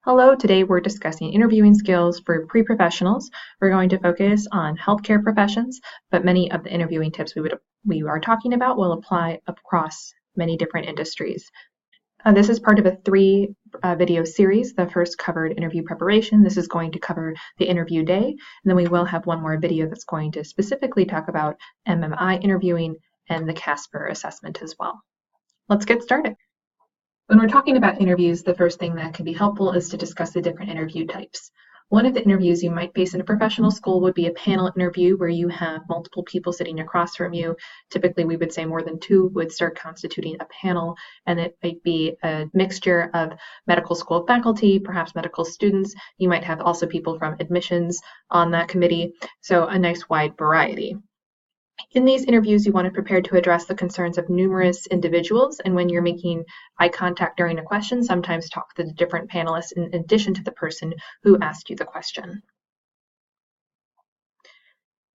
Hello, today we're discussing interviewing skills for pre-professionals. We're going to focus on healthcare professions, but many of the interviewing tips we are talking about will apply across many different industries. This is part of a three video series. The first covered interview preparation. This is going to cover the interview day, and then we will have one more video that's going to specifically talk about MMI interviewing and the Casper assessment as well. Let's get started. When we're talking about interviews, the first thing that can be helpful is to discuss the different interview types. One of the interviews you might face in a professional school would be a panel interview where you have multiple people sitting across from you. Typically, we would say more than two would start constituting a panel, and it might be a mixture of medical school faculty, perhaps medical students. You might have also people from admissions on that committee, so a nice wide variety. In these interviews, you want to prepare to address the concerns of numerous individuals, and when you're making eye contact during a question, sometimes talk to the different panelists in addition to the person who asked you the question.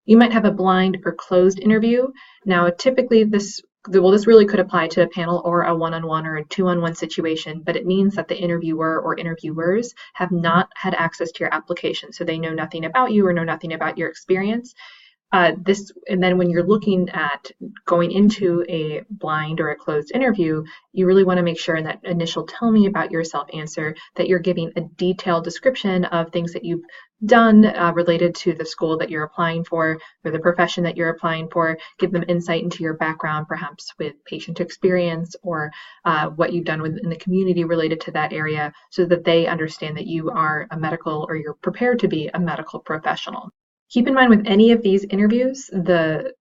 You might have a blind or closed interview. Now, typically this really could apply to a panel or a one-on-one or a two-on-one situation, but it means that the interviewer or interviewers have not had access to your application, so they know nothing about you or know nothing about your experience. And then when you're looking at going into a blind or a closed interview, you really want to make sure in that initial tell me about yourself answer that you're giving a detailed description of things that you've done related to the school that you're applying for or the profession that you're applying for. Give them insight into your background, perhaps with patient experience or what you've done in the community related to that area, so that they understand that you are a medical or you're prepared to be a medical professional. Keep in mind with any of these interviews, the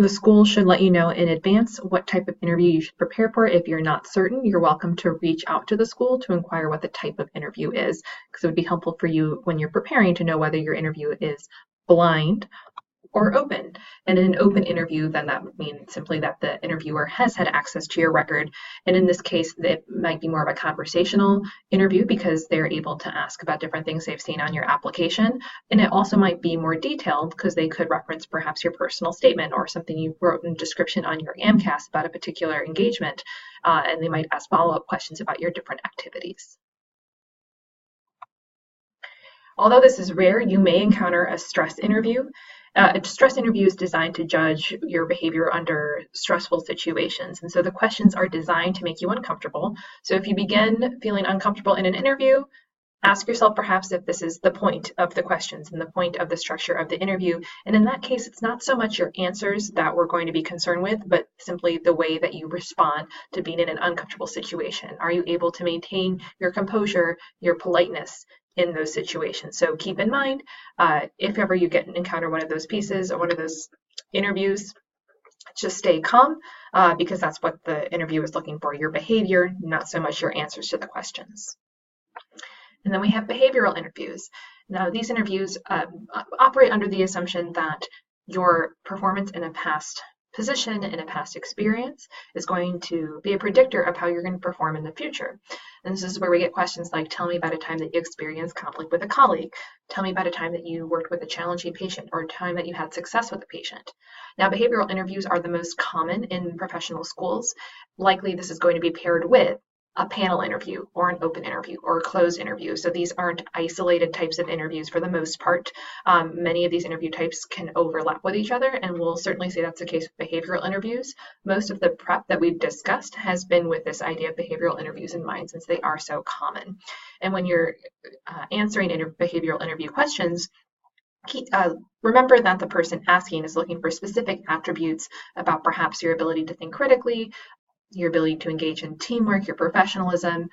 school should let you know in advance what type of interview you should prepare for. If you're not certain, you're welcome to reach out to the school to inquire what the type of interview is, because it would be helpful for you when you're preparing to know whether your interview is blind or open. And in an open interview, then that would mean simply that the interviewer has had access to your record. And in this case, it might be more of a conversational interview because they're able to ask about different things they've seen on your application. And it also might be more detailed because they could reference perhaps your personal statement or something you wrote in description on your AMCAS about a particular engagement. And they might ask follow-up questions about your different activities. Although this is rare, you may encounter a stress interview. A stress interview is designed to judge your behavior under stressful situations. And so the questions are designed to make you uncomfortable. So if you begin feeling uncomfortable in an interview, ask yourself perhaps if this is the point of the questions and the point of the structure of the interview. And in that case, it's not so much your answers that we're going to be concerned with, but simply the way that you respond to being in an uncomfortable situation. Are you able to maintain your composure, your politeness in those situations? So keep in mind, if ever you encounter one of those pieces or one of those interviews, just stay calm because that's what the interview is looking for, your behavior, not so much your answers to the questions. And then we have behavioral interviews. Now, these interviews operate under the assumption that your performance in a past position, in a past experience, is going to be a predictor of how you're going to perform in the future. And this is where we get questions like, tell me about a time that you experienced conflict with a colleague. Tell me about a time that you worked with a challenging patient or a time that you had success with a patient. Now, behavioral interviews are the most common in professional schools. Likely, this is going to be paired with a panel interview or an open interview or a closed interview. So these aren't isolated types of interviews for the most part. Many of these interview types can overlap with each other, and we'll certainly say that's the case with behavioral interviews. Most of the prep that we've discussed has been with this idea of behavioral interviews in mind, since they are so common. And when you're answering behavioral interview questions, remember that the person asking is looking for specific attributes about perhaps your ability to think critically, your ability to engage in teamwork, your professionalism,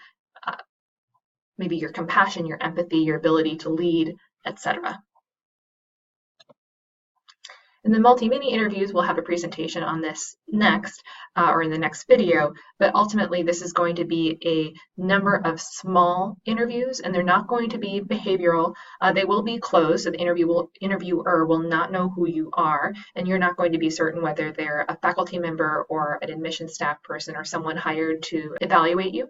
maybe your compassion, your empathy, your ability to lead, etc. In the multi-mini interviews, we'll have a presentation on this next, or in the next video, but ultimately this is going to be a number of small interviews, and they're not going to be behavioral. They will be closed, so the interviewer will not know who you are, and you're not going to be certain whether they're a faculty member or an admission staff person or someone hired to evaluate you.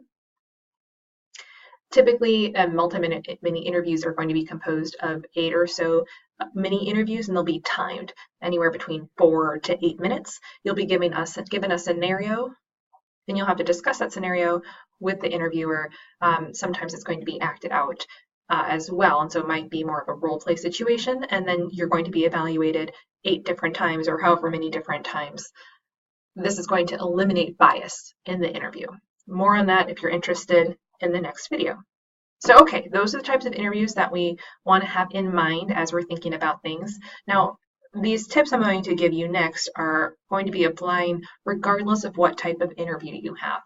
Typically, multi-mini interviews are going to be composed of 8 or so mini interviews, and they'll be timed anywhere between 4 to 8 minutes. You'll be given a scenario Then you'll have to discuss that scenario with the interviewer. Sometimes it's going to be acted out as well, and so it might be more of a role play situation, and then you're going to be evaluated 8 different times or however many different times. This is going to eliminate bias in the interview. More on that if you're interested in the next video. So, okay, those are the types of interviews that we want to have in mind as we're thinking about things. Now, these tips I'm going to give you next are going to be applying regardless of what type of interview you have.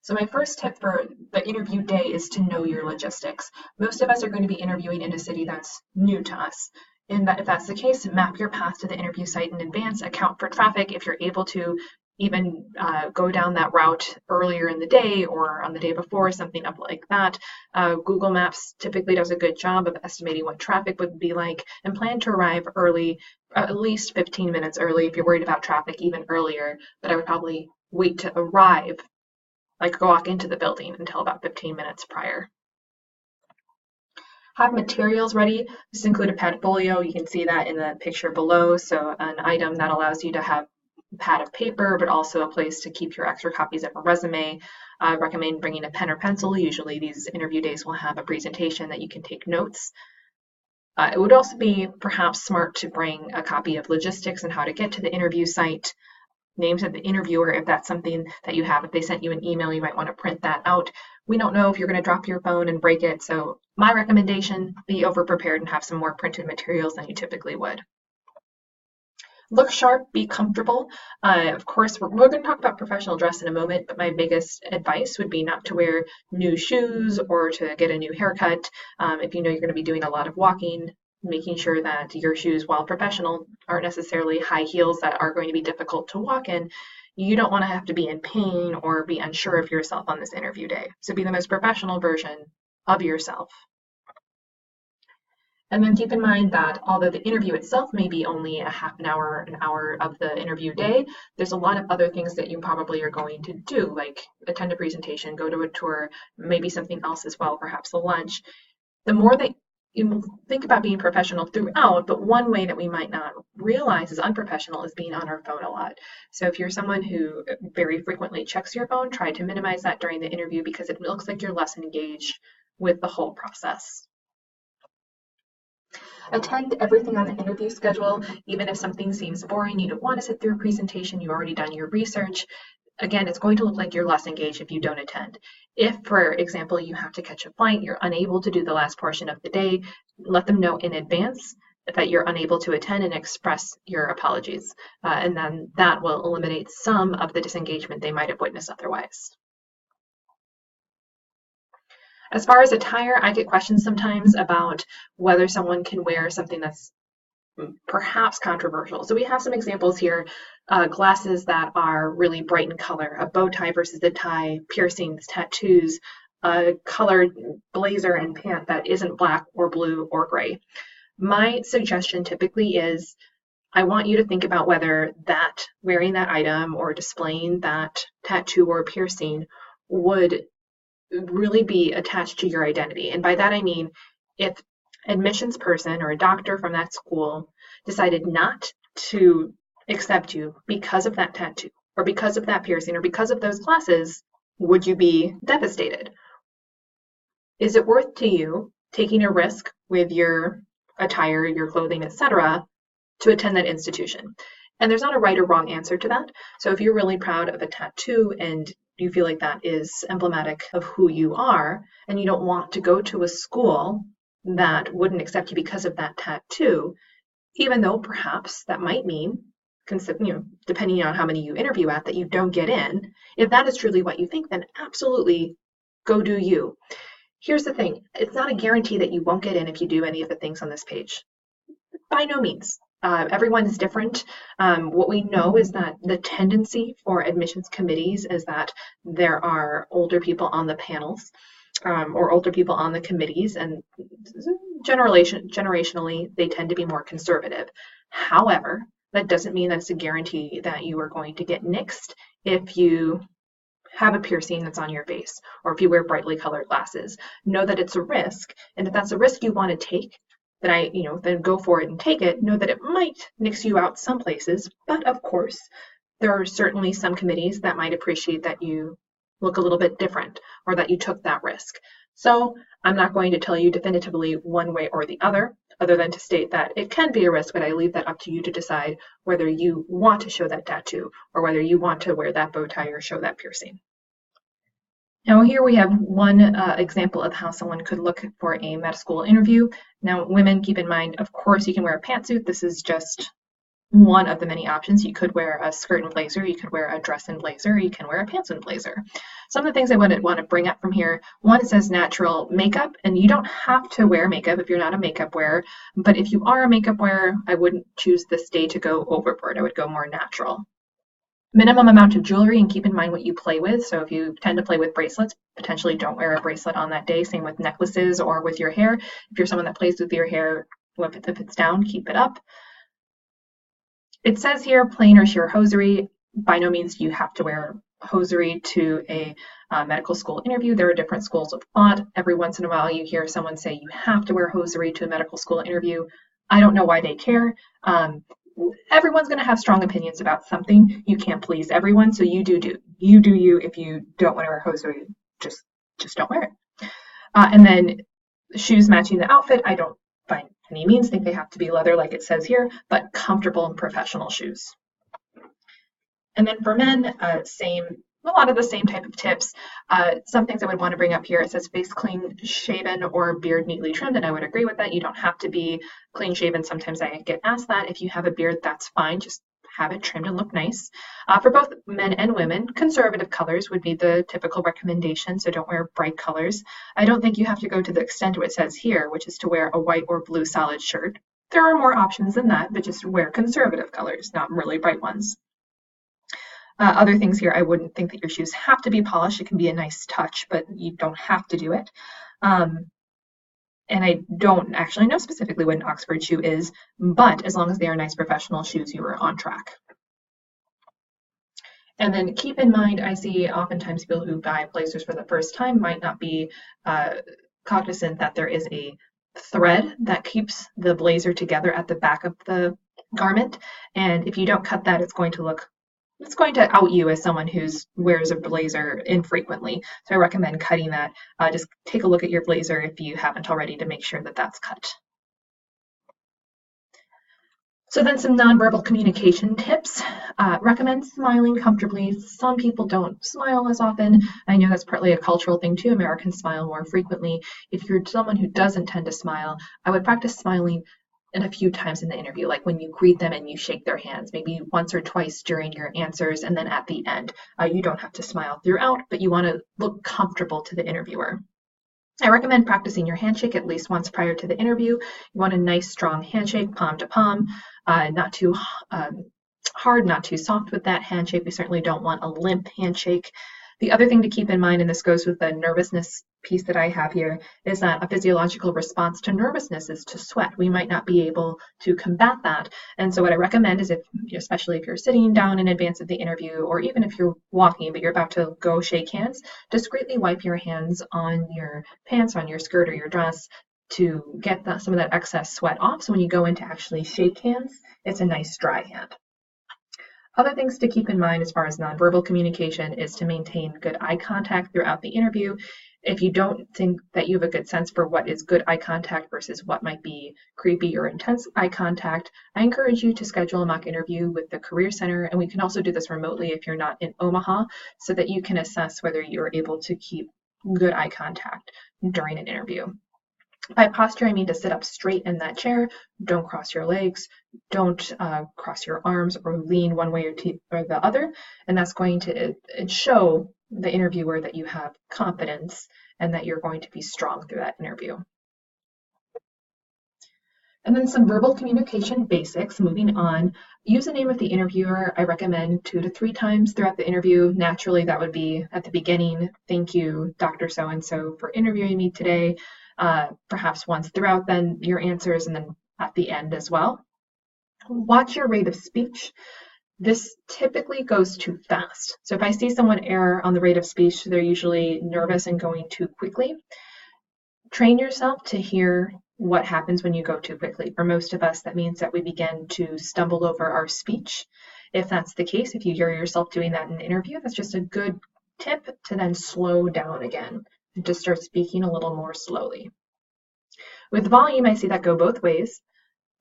So my first tip for the interview day is to know your logistics. Most of us are going to be interviewing in a city that's new to us. And if that's the case, map your path to the interview site in advance, account for traffic if you're able to, even go down that route earlier in the day or on the day before, something up like that. Google Maps typically does a good job of estimating what traffic would be like, and plan to arrive early, at least 15 minutes early. If you're worried about traffic, even earlier, but I would probably wait to arrive, like walk into the building, until about 15 minutes prior. Have materials ready. This include a portfolio. You can see that in the picture below. So an item that allows you to have a pad of paper, but also a place to keep your extra copies of a resume. I recommend bringing a pen or pencil. Usually these interview days will have a presentation that you can take notes. It would also be perhaps smart to bring a copy of logistics and how to get to the interview site, names of the interviewer, if that's something that you have. If they sent you an email, you might want to print that out. We don't know if you're going to drop your phone and break it, so my recommendation, be over-prepared and have some more printed materials than you typically would. Look sharp, be comfortable. Of course, we're going to talk about professional dress in a moment, but my biggest advice would be not to wear new shoes or to get a new haircut. If you know you're going to be doing a lot of walking, making sure that your shoes, while professional, aren't necessarily high heels that are going to be difficult to walk in. You don't want to have to be in pain or be unsure of yourself on this interview day. So be the most professional version of yourself. And then keep in mind that although the interview itself may be only a half an hour of the interview day, there's a lot of other things that you probably are going to do, like attend a presentation, go to a tour, maybe something else as well, perhaps a lunch. The more that you think about being professional throughout, but one way that we might not realize is unprofessional is being on our phone a lot. So if you're someone who very frequently checks your phone, try to minimize that during the interview because it looks like you're less engaged with the whole process. Attend everything on the interview schedule. Even if something seems boring, you don't want to sit through a presentation, you've already done your research. Again, it's going to look like you're less engaged if you don't attend. If, for example, you have to catch a flight, you're unable to do the last portion of the day, let them know in advance that you're unable to attend and express your apologies. And then that will eliminate some of the disengagement they might have witnessed otherwise. As far as attire, I get questions sometimes about whether someone can wear something that's perhaps controversial. So we have some examples here, glasses that are really bright in color, a bow tie versus a tie, piercings, tattoos, a colored blazer and pant that isn't black or blue or gray. My suggestion typically is I want you to think about whether that wearing that item or displaying that tattoo or piercing would really be attached to your identity. And by that I mean, if admissions person or a doctor from that school decided not to accept you because of that tattoo or because of that piercing or because of those glasses, would you be devastated? Is it worth to you taking a risk with your attire, your clothing, etc., to attend that institution? And there's not a right or wrong answer to that. So if you're really proud of a tattoo and you feel like that is emblematic of who you are, and you don't want to go to a school that wouldn't accept you because of that tattoo, even though perhaps that might mean, depending on how many you interview at, that you don't get in. If that is truly what you think, then absolutely go do you. Here's the thing, it's not a guarantee that you won't get in if you do any of the things on this page. By no means. Everyone is different. What we know is that the tendency for admissions committees is that there are older people on the panels or older people on the committees, and generationally, they tend to be more conservative. However, that doesn't mean that it's a guarantee that you are going to get nixed if you have a piercing that's on your face or if you wear brightly colored glasses. Know that it's a risk, and if that's a risk you want to take, then go for it and take it. Know that it might nix you out some places, but of course, There are certainly some committees that might appreciate that you look a little bit different or that you took that risk. So I'm not going to tell you definitively one way or the other than to state that it can be a risk, but I leave that up to you to decide whether you want to show that tattoo or whether you want to wear that bow tie or show that piercing. Now here we have one example of how someone could look for a med school interview. Now women, keep in mind, of course you can wear a pantsuit. This is just one of the many options. You could wear a skirt and blazer, you could wear a dress and blazer, you can wear a pants and blazer. Some of the things I want to bring up from here, one, it says natural makeup, and you don't have to wear makeup if you're not a makeup wearer, but if you are a makeup wearer, I wouldn't choose this day to go overboard. I would go more natural. Minimum amount of jewelry, and keep in mind what you play with. So if you tend to play with bracelets, potentially don't wear a bracelet on that day. Same with necklaces or with your hair. If you're someone that plays with your hair, if it's down, keep it up. It says here plain or sheer hosiery. By no means do you have to wear hosiery to a medical school interview. There are different schools of thought. Every once in a while you hear someone say you have to wear hosiery to a medical school interview. I don't know why they care. Everyone's going to have strong opinions about something. You can't please everyone, so you do you. If you don't want to wear hosiery, just don't wear it. And then shoes matching the outfit. I don't by any means think they have to be leather like it says here, but comfortable and professional shoes. And then for men, a lot of the same type of tips. Some things I would want to bring up here, it says face clean shaven or beard neatly trimmed, and I would agree with that. You don't have to be clean shaven. Sometimes I get asked that. If you have a beard, that's fine. Just have it trimmed and look nice. For both men and women, conservative colors would be the typical recommendation, so don't wear bright colors. I don't think you have to go to the extent what it says here, which is to wear a white or blue solid shirt. There are more options than that, but just wear conservative colors, not really bright ones. Other things here, I wouldn't think that your shoes have to be polished. It can be a nice touch, but you don't have to do it. And I don't actually know specifically what an Oxford shoe is, but as long as they are nice professional shoes, you are on track. And then keep in mind, I see oftentimes people who buy blazers for the first time might not be cognizant that there is a thread that keeps the blazer together at the back of the garment. And if you don't cut that, it's going to out you as someone who wears a blazer infrequently. So I recommend cutting that. Just take a look at your blazer if you haven't already to make sure that that's cut. So then some nonverbal communication tips. Recommend smiling comfortably. Some people don't smile as often. I know that's partly a cultural thing too. Americans smile more frequently. If you're someone who doesn't tend to smile, I would practice smiling a few times in the interview, like when you greet them and you shake their hands, maybe once or twice during your answers, and then at the end. You don't have to smile throughout, but you want to look comfortable to the interviewer. I recommend practicing your handshake at least once prior to the interview. You want a nice strong handshake, palm to palm, not too hard, not too soft with that handshake. We certainly don't want a limp handshake. The other thing to keep in mind, and this goes with the nervousness piece that I have here, is that a physiological response to nervousness is to sweat. We might not be able to combat that. And so what I recommend is, especially if you're sitting down in advance of the interview, or even if you're walking but you're about to go shake hands, discreetly wipe your hands on your pants, on your skirt or your dress to get some of that excess sweat off. So when you go in to actually shake hands, it's a nice dry hand. Other things to keep in mind as far as nonverbal communication is to maintain good eye contact throughout the interview. If you don't think that you have a good sense for what is good eye contact versus what might be creepy or intense eye contact, I encourage you to schedule a mock interview with the Career Center, and we can also do this remotely if you're not in Omaha, so that you can assess whether you're able to keep good eye contact during an interview. By posture, I mean to sit up straight in that chair. Don't cross your legs. Don't cross your arms or lean one way or the other. And that's going to show the interviewer that you have confidence and that you're going to be strong through that interview. And then some verbal communication basics. Moving on, use the name of the interviewer. I recommend 2 to 3 times throughout the interview. Naturally, that would be at the beginning. Thank you, Dr. So-and-so, for interviewing me today. Perhaps once throughout then your answers, and then at the end as well. Watch your rate of speech. This typically goes too fast. So if I see someone err on the rate of speech, they're usually nervous and going too quickly. Train yourself to hear what happens when you go too quickly. For most of us, that means that we begin to stumble over our speech. If that's the case, if you hear yourself doing that in an interview, that's just a good tip to then slow down again and to start speaking a little more slowly. With volume, I see that go both ways.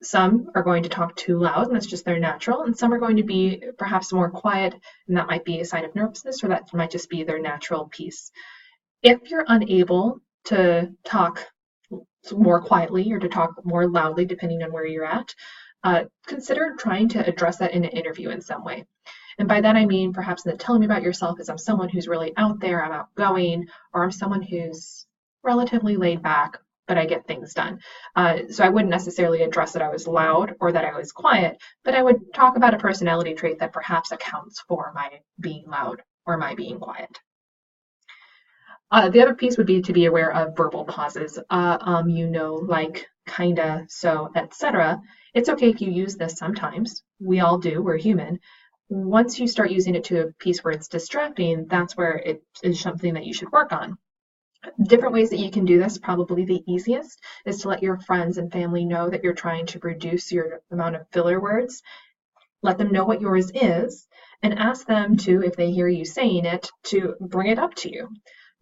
Some are going to talk too loud, and that's just their natural, and some are going to be perhaps more quiet, and that might be a sign of nervousness, or that might just be their natural piece. If you're unable to talk more quietly or to talk more loudly, depending on where you're at, consider trying to address that in an interview in some way. And by that I mean perhaps that tell me about yourself as I'm someone who's really out there, I'm outgoing, or I'm someone who's relatively laid back, but I get things done. So I wouldn't necessarily address that I was loud or that I was quiet, but I would talk about a personality trait that perhaps accounts for my being loud or my being quiet. The other piece would be to be aware of verbal pauses, like, kinda, so, etc. It's okay if you use this sometimes. We all do, we're human. Once you start using it to a piece where it's distracting, that's where it is something that you should work on. Different ways that you can do this, probably the easiest, is to let your friends and family know that you're trying to reduce your amount of filler words. Let them know what yours is, and ask them to, if they hear you saying it, to bring it up to you.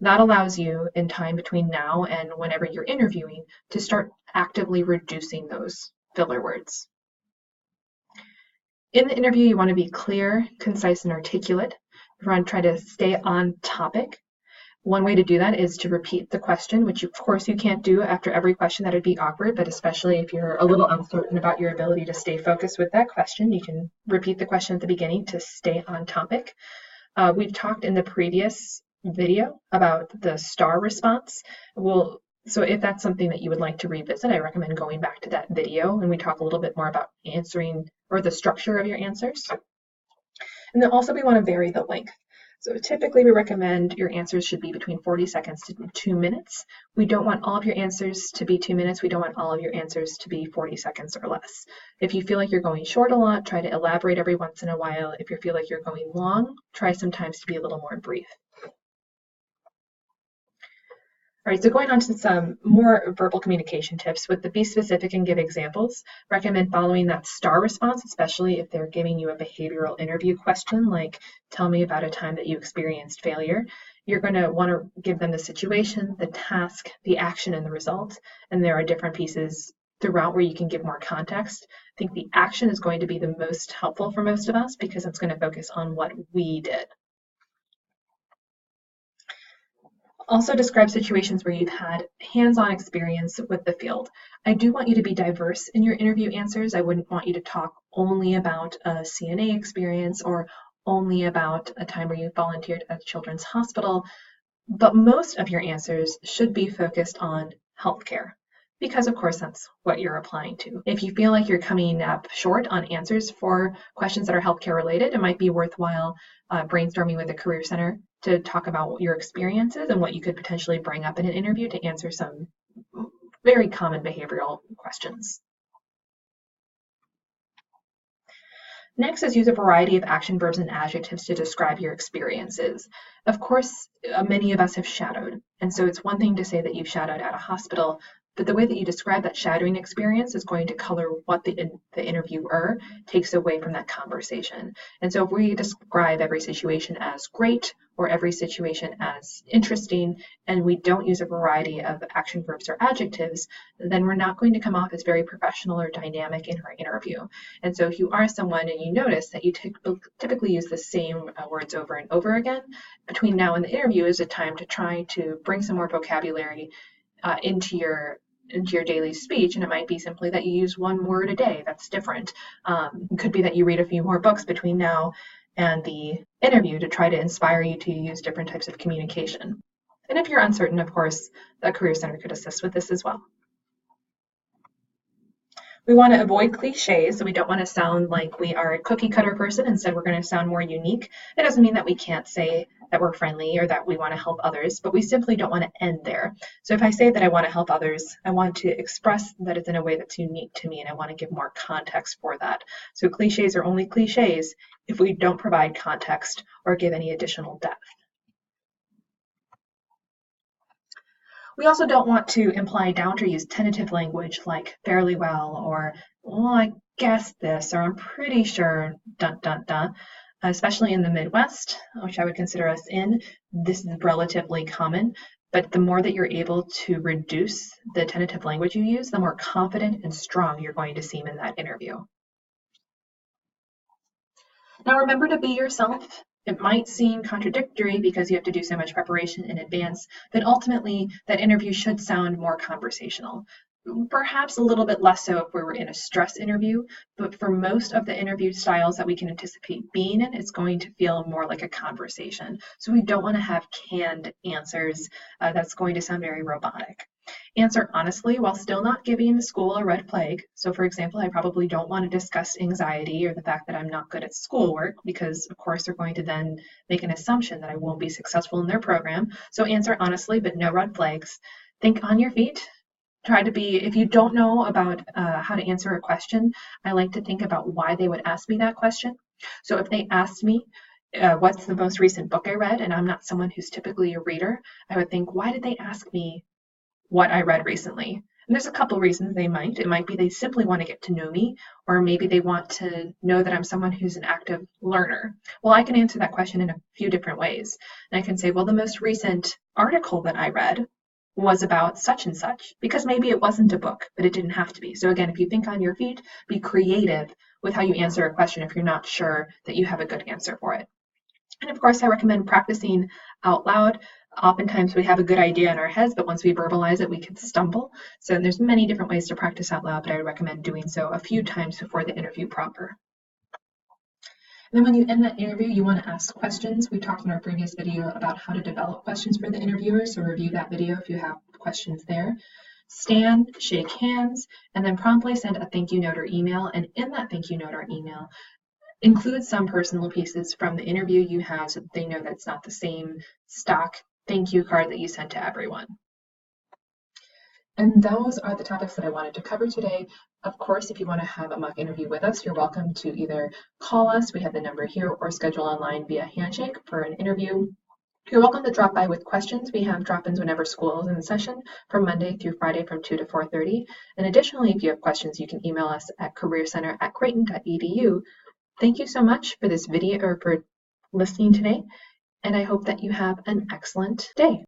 That allows you, in time between now and whenever you're interviewing, to start actively reducing those filler words. In the interview, you want to be clear, concise, and articulate. You want to try to stay on topic. One way to do that is to repeat the question, which of course you can't do after every question. That would be awkward, but especially if you're a little uncertain about your ability to stay focused with that question, you can repeat the question at the beginning to stay on topic. We've talked in the previous video about the STAR response. So if that's something that you would like to revisit, I recommend going back to that video, and we talk a little bit more about answering or the structure of your answers. And then also we want to vary the length. So typically we recommend your answers should be between 40 seconds to 2 minutes. We don't want all of your answers to be 2 minutes. We don't want all of your answers to be 40 seconds or less. If you feel like you're going short a lot, try to elaborate every once in a while. If you feel like you're going long, try sometimes to be a little more brief. All right, so going on to some more verbal communication tips with the be specific and give examples, recommend following that STAR response, especially if they're giving you a behavioral interview question, like tell me about a time that you experienced failure. You're going to want to give them the situation, the task, the action, and the result. And there are different pieces throughout where you can give more context. I think the action is going to be the most helpful for most of us because it's going to focus on what we did. Also describe situations where you've had hands-on experience with the field. I do want you to be diverse in your interview answers. I wouldn't want you to talk only about a CNA experience or only about a time where you volunteered at a children's hospital, but most of your answers should be focused on healthcare, because of course that's what you're applying to. If you feel like you're coming up short on answers for questions that are healthcare related, it might be worthwhile brainstorming with the Career Center to talk about your experiences and what you could potentially bring up in an interview to answer some very common behavioral questions. Next is use a variety of action verbs and adjectives to describe your experiences. Of course, many of us have shadowed, and so it's one thing to say that you've shadowed at a hospital, but the way that you describe that shadowing experience is going to color what the interviewer takes away from that conversation. And so if we describe every situation as great or every situation as interesting, and we don't use a variety of action verbs or adjectives, then we're not going to come off as very professional or dynamic in our interview. And so if you are someone and you notice that you typically use the same words over and over again, between now and the interview is a time to try to bring some more vocabulary into your daily speech, and it might be simply that you use one word a day that's different. It could be that you read a few more books between now and the interview to try to inspire you to use different types of communication. And if you're uncertain, of course, the Career Center could assist with this as well. We want to avoid cliches, so we don't want to sound like we are a cookie cutter person. Instead, we're going to sound more unique. It doesn't mean that we can't say that we're friendly or that we want to help others, but we simply don't want to end there. So if I say that I want to help others, I want to express that it's in a way that's unique to me, and I want to give more context for that. So cliches are only cliches if we don't provide context or give any additional depth. We also don't want to imply doubt or use tentative language like fairly well or, well, I guessed this, or I'm pretty sure, dun dun dun. Especially in the Midwest, which I would consider us in, this is relatively common. But the more that you're able to reduce the tentative language you use, the more confident and strong you're going to seem in that interview. Now remember to be yourself. It might seem contradictory because you have to do so much preparation in advance, but ultimately that interview should sound more conversational. Perhaps a little bit less so if we were in a stress interview, but for most of the interview styles that we can anticipate being in, it's going to feel more like a conversation. So we don't want to have canned answers. That's going to sound very robotic. Answer honestly while still not giving the school a red flag. So for example, I probably don't want to discuss anxiety or the fact that I'm not good at schoolwork because of course they're going to then make an assumption that I won't be successful in their program. So answer honestly, but no red flags. Think on your feet. Try to be, if you don't know about how to answer a question, I like to think about why they would ask me that question. So if they asked me, what's the most recent book I read, and I'm not someone who's typically a reader, I would think, why did they ask me what I read recently? And there's a couple reasons they might. It might be they simply want to get to know me, or maybe they want to know that I'm someone who's an active learner. Well, I can answer that question in a few different ways. And I can say, well, the most recent article that I read was about such and such, because maybe it wasn't a book, but it didn't have to be. So again, if you think on your feet, be creative with how you answer a question if you're not sure that you have a good answer for it. And of course, I recommend practicing out loud. Oftentimes we have a good idea in our heads, but once we verbalize it, we can stumble. So there's many different ways to practice out loud, but I recommend doing so a few times before the interview proper. And then when you end that interview, you want to ask questions. We talked in our previous video about how to develop questions for the interviewer, so review that video if you have questions there. Stand, shake hands, and then promptly send a thank you note or email. And in that thank you note or email, include some personal pieces from the interview you had so that they know that it's not the same stock thank you card that you sent to everyone. And those are the topics that I wanted to cover today. Of course, if you want to have a mock interview with us, you're welcome to either call us, we have the number here, or schedule online via Handshake for an interview. You're welcome to drop by with questions. We have drop-ins whenever school is in session from Monday through Friday from 2 to 4:30. And additionally, if you have questions, you can email us at careercenter@creighton.edu. Thank you so much for this video or for listening today, and I hope that you have an excellent day.